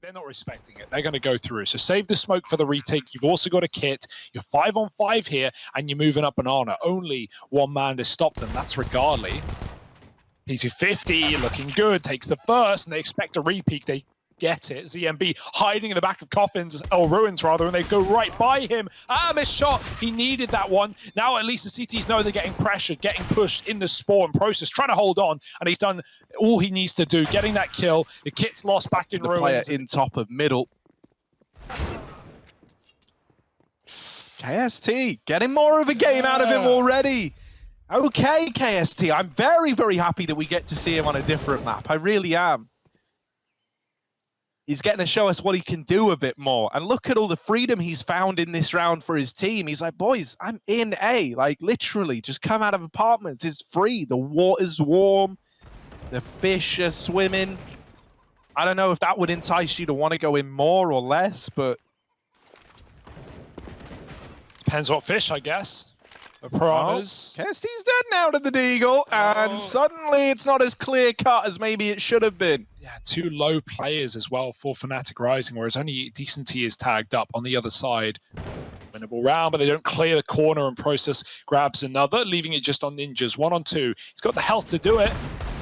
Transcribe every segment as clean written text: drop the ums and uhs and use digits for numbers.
They're not respecting it. They're going to go through. So save the smoke for the retake. You've also got a kit. You're 5-on-5 here, and you're moving up banana. Only one man to stop them. That's Regali. P250 looking good. Takes the first, and they expect a repeat. They get it. ZMB hiding in the back of coffins, or ruins rather, and they go right by him. Missed shot. He needed that one. Now at least the CTs know they're getting pressured, getting pushed in the spawn process, trying to hold on, and he's done all he needs to do, getting that kill. The kit's lost back in the ruins. Player in top of middle. KST getting more of a game out of him already. Okay, KST. I'm very, very happy that we get to see him on a different map. I really am. He's getting to show us what he can do a bit more. And look at all the freedom he's found in this round for his team. He's like, boys, I'm in A. Like, literally, just come out of apartments. It's free. The water's warm. The fish are swimming. I don't know if that would entice you to want to go in more or less, but... Depends what fish, I guess. The piranhas. Oh, KST's dead now to the Deagle, and suddenly it's not as clear-cut as maybe it should have been. Yeah, two low players as well for Fnatic Rising, whereas only Decenty is tagged up on the other side. Winnable round, but they don't clear the corner, and Process grabs another, leaving it just on Ninjas. 1-on-2. He's got the health to do it.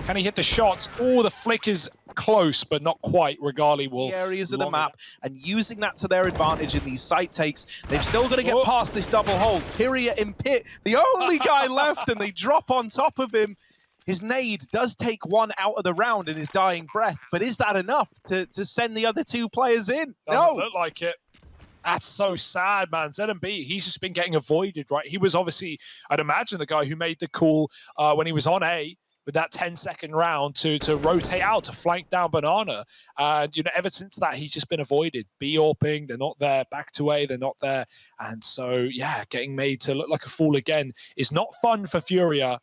Can he hit the shots? Oh, the flick is close, but not quite. Regali will... The areas of the map, and using that to their advantage in these site takes. They've still got to get past this double hold. Furia in pit, the only guy left, and they drop on top of him. His nade does take one out of the round in his dying breath, but is that enough to send the other two players in? Doesn't look like it. That's so sad, man. ZMB, he's just been getting avoided, right? He was obviously, I'd imagine, the guy who made the call when he was on A, with that 10-second round to rotate out, to flank down banana. And, you know, ever since that, he's just been avoided. B AWPing, they're not there. Back to A, they're not there. And so, yeah, getting made to look like a fool again is not fun for Furia.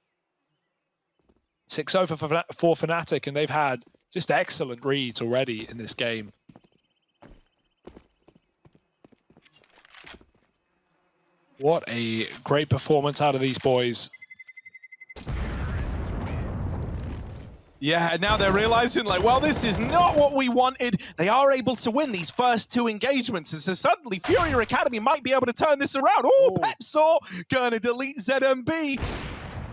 6-0 for Fnatic, and they've had just excellent reads already in this game. What a great performance out of these boys. Yeah, and now they're realizing, like, well, this is not what we wanted. They are able to win these first two engagements, and so suddenly Furia Academy might be able to turn this around. Oh, Pepsaw gonna delete ZMB.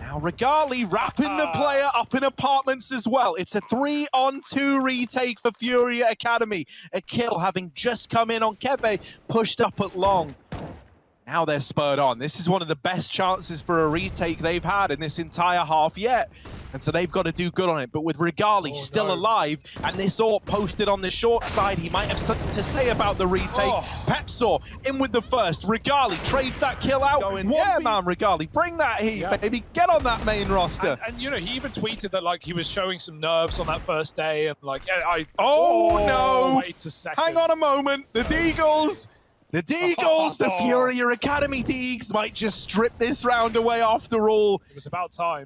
Now Regali wrapping the player up in apartments as well. It's a 3-on-2 retake for Furia Academy. A kill having just come in on Kebe, pushed up at long. Now they're spurred on. This is one of the best chances for a retake they've had in this entire half yet. And so they've got to do good on it. But with Regali still alive, and this AWP posted on the short side, he might have something to say about the retake. Pepsaw in with the first. Regali trades that kill out. Yeah, man, Regali, bring that heat, baby. Get on that main roster. And, you know, he even tweeted that, like, he was showing some nerves on that first day. And, like, no. Wait a second. Hang on a moment. The Deagles. The Deagles, the Furia Academy Deags might just strip this round away after all. It was about time.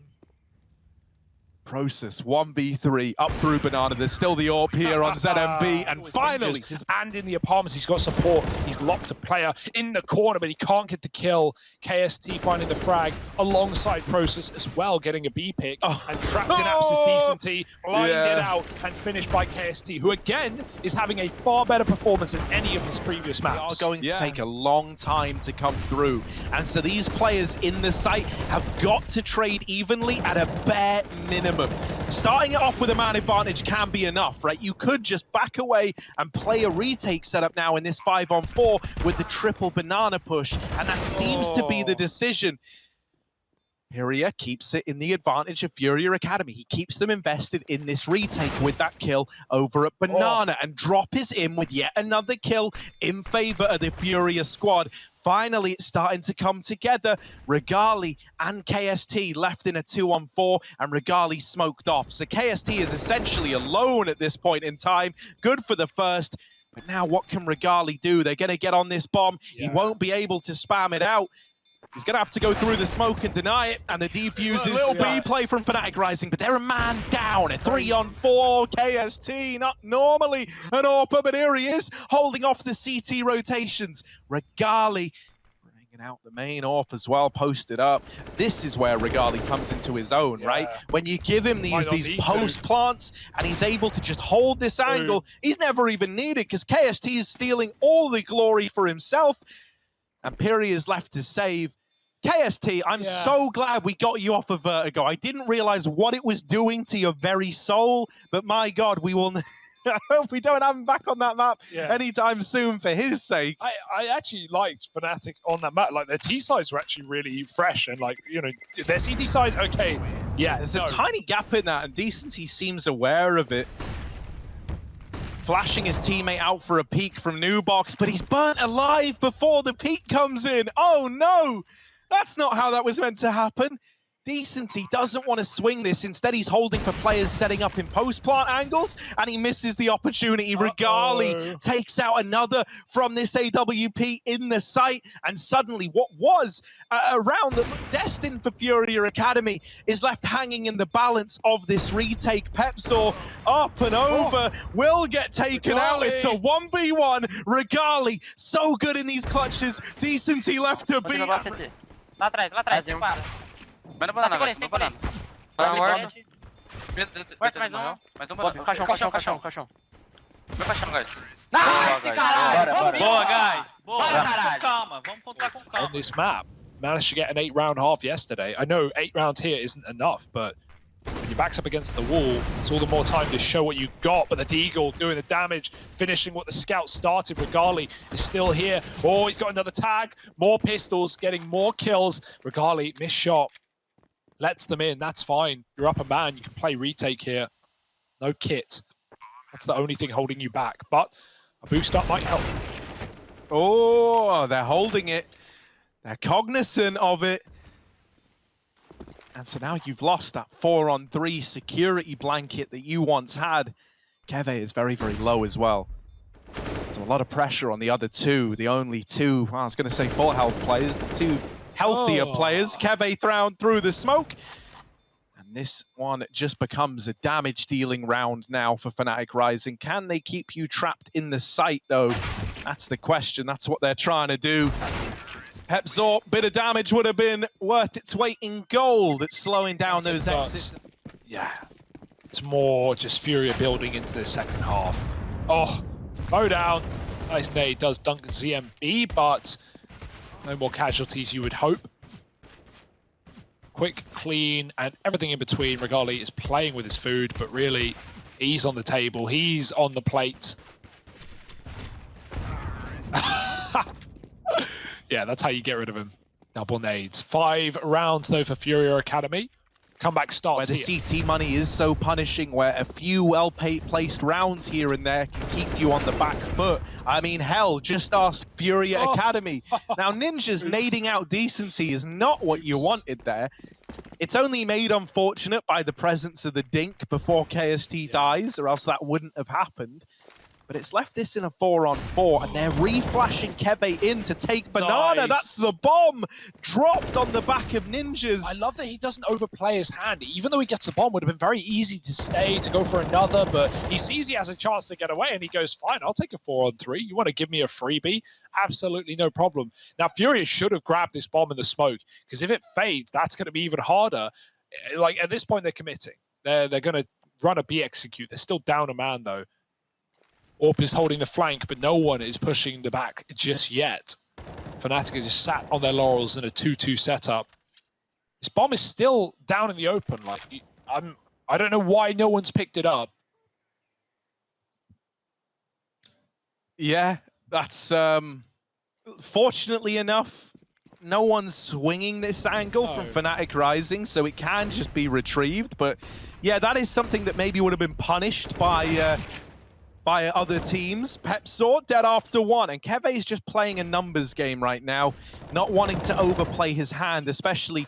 Process 1v3 up through banana. There's still the AWP here on ZMB, and finally, and in the apartments, he's got support. He's locked a player in the corner, but he can't get the kill. KST finding the frag alongside Process as well, getting a B pick, and trapped in Apps' Decenty, blinded out, and finished by KST, who again is having a far better performance than any of his previous maps. They are going to take a long time to come through, and so these players in the site have got to trade evenly at a bare minimum. Starting it off with a man advantage can be enough, right? You could just back away and play a retake setup now in this 5-on-4 with the triple banana push, and that seems to be the decision. Furia keeps it in the advantage of Furia Academy. He keeps them invested in this retake with that kill over at banana, and Drop is in with yet another kill in favor of the Furia squad. Finally, it's starting to come together. Regali and KST left in a 2-on-4, and Regali smoked off. So KST is essentially alone at this point in time. Good for the first, but now what can Regali do? They're going to get on this bomb. He won't be able to spam it out. He's going to have to go through the smoke and deny it, and the defuse is little B play from Fnatic Rising, but they're a man down. A 3-on-4, KST, not normally an AWPer, but here he is, holding off the CT rotations. Regali bringing Checking out the main AWP as well, posted up. This is where Regali comes into his own, right? When you give him these post plants and he's able to just hold this angle, he's never even needed because KST is stealing all the glory for himself. And Furia is left to save. KST, I'm so glad we got you off of Vertigo. I didn't realize what it was doing to your very soul, but my God, we will... I hope we don't have him back on that map anytime soon for his sake. I actually liked Fnatic on that map. Like, their T-sides were actually really fresh and, like, you know, their CT sides, okay. Yeah, there's a tiny gap in that, and Decency seems aware of it. Flashing his teammate out for a peek from Nubox, but he's burnt alive before the peek comes in. Oh, no! That's not how that was meant to happen. Decency doesn't want to swing this. Instead, he's holding for players setting up in post-plant angles, and he misses the opportunity. Regali takes out another from this AWP in the site, and suddenly what was a round that looked destined for Furia Academy is left hanging in the balance of this retake. Pepsor up and over, will get taken out. It's a 1v1. Regali, so good in these clutches. Decency left to beat. Lá atrás, separa. Vai no banana, vai no banana. Vai morto. Mais um banana. Caixão. Meu caixão, guys. Nice, caralho! Boa, guys. Boa, caralho! Calma, vamos pontuar com calma. On this map, managed to get an 8-round half yesterday. I know 8 rounds here isn't enough, but when your back's up against the wall, it's all the more time to show what you've got. But the Deagle doing the damage, finishing what the scout started. Regali is still here. Oh, he's got another tag. More pistols, getting more kills. Regali, missed shot. Lets them in, that's fine. You're up a man, you can play retake here. No kit. That's the only thing holding you back. But a boost up might help. Oh, they're holding it. They're cognizant of it. And so now you've lost that 4-on-3 security blanket that you once had. Keve is very, very low as well. So a lot of pressure on the other two, the only two, well, I was going to say full health players, the two healthier players. Keve thrown through the smoke. And this one just becomes a damage-dealing round now for Fnatic Rising. Can they keep you trapped in the site, though? That's the question. That's what they're trying to do. Pepsor, bit of damage would have been worth its weight in gold at slowing down those exits. Yeah, it's more just Furia building into the second half. Oh, bow down. Nice nade, does dunk ZMB, but no more casualties you would hope. Quick, clean, and everything in between. Regali is playing with his food, but really, he's on the table. He's on the plate. Yeah, that's how you get rid of him. Double nades. 5 rounds, though, for Furia Academy. Comeback starts where the CT money is so punishing, where a few well-placed rounds here and there can keep you on the back foot. I mean, hell, just ask Furia Academy. Now, Ninja's nading out Decency is not what you wanted there. It's only made unfortunate by the presence of the Dink before KST dies, or else that wouldn't have happened. But it's left this in a 4-on-4, and they're re-flashing Keve in to take Banana. Nice. That's the bomb dropped on the back of Ninjas. I love that he doesn't overplay his hand. Even though he gets the bomb, it would have been very easy to stay, to go for another, but he sees he has a chance to get away, and he goes, fine, I'll take a 4-on-3. You want to give me a freebie? Absolutely no problem. Now, Furia should have grabbed this bomb in the smoke, because if it fades, that's going to be even harder. Like, at this point, they're committing. They're going to run a B execute. They're still down a man, though. Orp is holding the flank, but no one is pushing the back just yet. Fnatic is just sat on their laurels in a 2-2 setup. This bomb is still down in the open. Like, I don't know why no one's picked it up. Yeah, that's fortunately enough, no one's swinging this angle from Fnatic Rising, so it can just be retrieved. But yeah, that is something that maybe would have been punished by other teams. Pepsor dead after 1, and Keve is just playing a numbers game right now, not wanting to overplay his hand, especially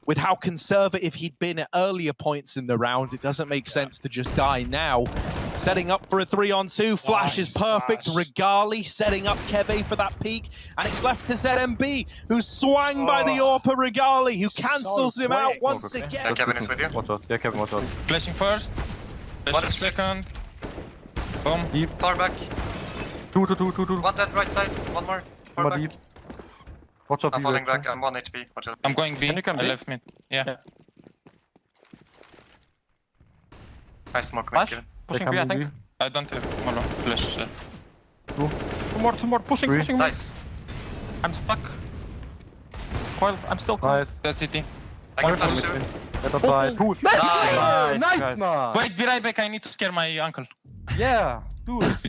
with how conservative he'd been at earlier points in the round. It doesn't make sense to just die now. Setting up for a 3-on-2, flash is perfect. Regali setting up Keve for that peak, and it's left to ZMB, who's swung by the Orpa Regali, who cancels him out once again. Yeah, Kevin is with you. Yeah, Kevin, what? Flashing first. Flashing second. Bomb. Far back. Two. One dead right side. One more. Far back. Deep. Watch out, I'm B, falling guys. back. I'm 1 HP. Watch out. I'm going B. Can you come I B? left mid. Yeah. I smoke Flash? mid. Pushing B, I think. I don't have Molo. Flash. Two more. Pushing, Three. pushing. Nice. I'm stuck. Coiled, I'm still coiled. Nice. That's CT. I can flash too. Get up side. Push. Nice. Nice, man. Wait, be right back. I need to scare my uncle. Yeah, do it.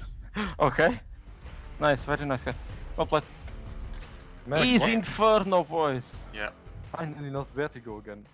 Okay. Nice, very nice guys. Well played. Man, Easy Inferno, boys. Yeah. finally knows where to go again.